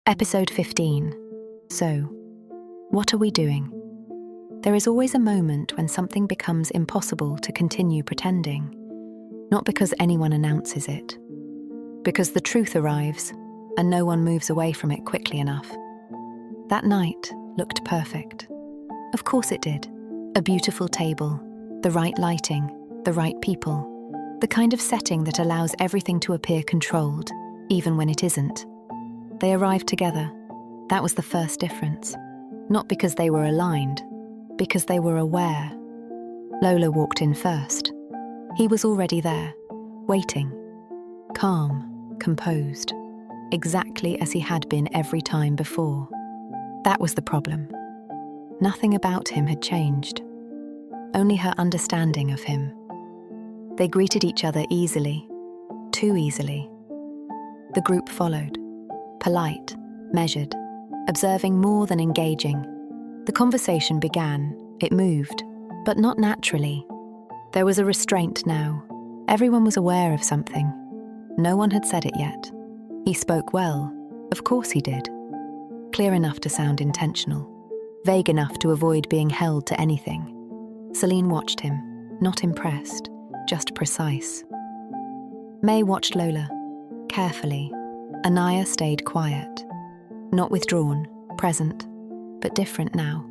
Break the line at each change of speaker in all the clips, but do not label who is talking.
Episode 15. So, what are we doing? There is always a moment when something becomes impossible to continue pretending, not because anyone announces it, because the truth arrives and no one moves away from it quickly enough. That night looked perfect. Of course it did. A beautiful table, the right lighting, the right people, the kind of setting that allows everything to appear controlled, even when it isn't. They arrived together. That was the first difference. Not because they were aligned, because they were aware. Lola walked in first. He was already there, waiting. Calm, composed, exactly as he had been every time before. That was the problem. Nothing about him had changed. Only her understanding of him. They greeted each other easily, too easily. The group followed, polite, measured, observing more than engaging. The conversation began, it moved, but not naturally. There was a restraint now. Everyone was aware of something. No one had said it yet. He spoke well, of course he did. Clear enough to sound intentional, vague enough to avoid being held to anything. Celine watched him, not impressed, just precise. May watched Lola, carefully. Anaya stayed quiet, not withdrawn, present, but different now.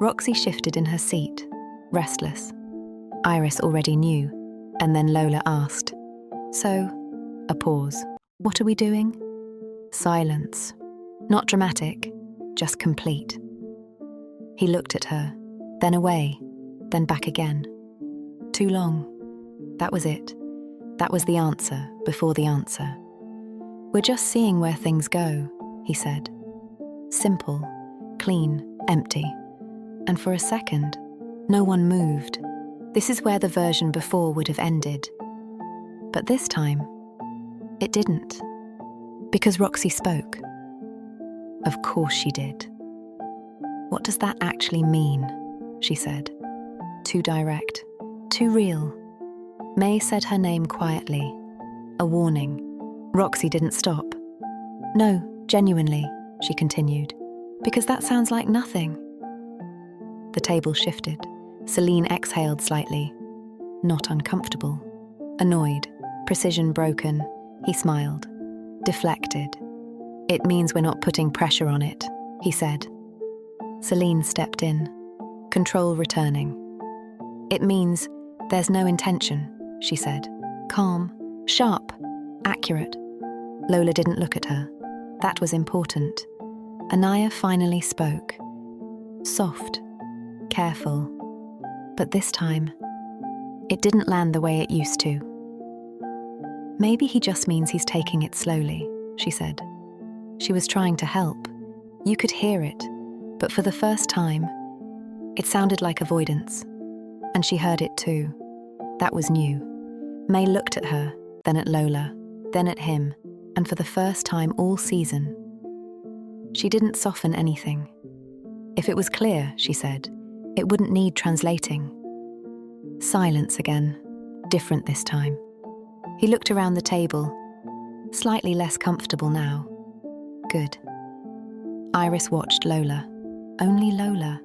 Roxy shifted in her seat, restless. Iris already knew, and then Lola asked, "So," a pause, "what are we doing?" Silence. Not dramatic, just complete. He looked at her, then away, then back again. Too long. That was it. That was the answer before the answer. "We're just seeing where things go," he said. Simple, clean, empty. And for a second, no one moved. This is where the version before would have ended. But this time, it didn't. Because Roxy spoke. Of course she did. "What does that actually mean?" she said. Too direct, too real. May said her name quietly. A warning. Roxy didn't stop. "No, genuinely," she continued, "because that sounds like nothing." The table shifted. Celine exhaled slightly. Not uncomfortable. Annoyed. Precision broken. He smiled. Deflected. "It means we're not putting pressure on it," he said. Celine stepped in. Control returning. "It means there's no intention," she said. Calm. Sharp. Accurate. Lola didn't look at her. That was important. Anaya finally spoke. Soft. Careful. But this time, it didn't land the way it used to. "Maybe he just means he's taking it slowly," she said. She was trying to help. You could hear it, but for the first time, it sounded like avoidance. And she heard it too. That was new. May looked at her, then at Lola, then at him, and for the first time all season, she didn't soften anything. If it was clear, she said, it wouldn't need translating. Silence again, different this time. He looked around the table, slightly less comfortable now. Good. Iris watched Lola. Only Lola.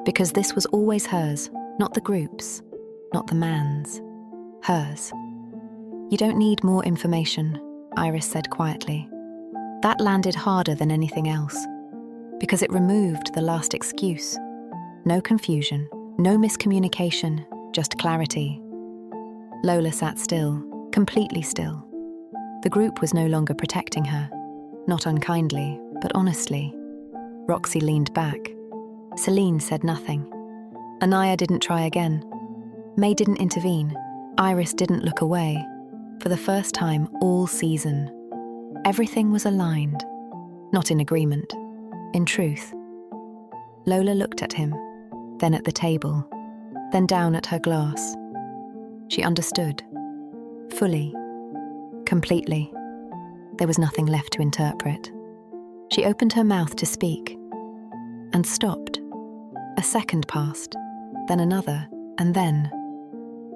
Because this was always hers, not the group's, not the man's. Hers. "You don't need more information," Iris said quietly. That landed harder than anything else, because it removed the last excuse. No confusion, no miscommunication, just clarity. Lola sat still, completely still. The group was no longer protecting her, not unkindly, but honestly. Roxy leaned back. Celine said nothing. Anaya didn't try again. May didn't intervene. Iris didn't look away. For the first time all season, everything was aligned, not in agreement, in truth. Lola looked at him, then at the table, then down at her glass. She understood, fully, completely. There was nothing left to interpret. She opened her mouth to speak, and stopped. A second passed, then another, and then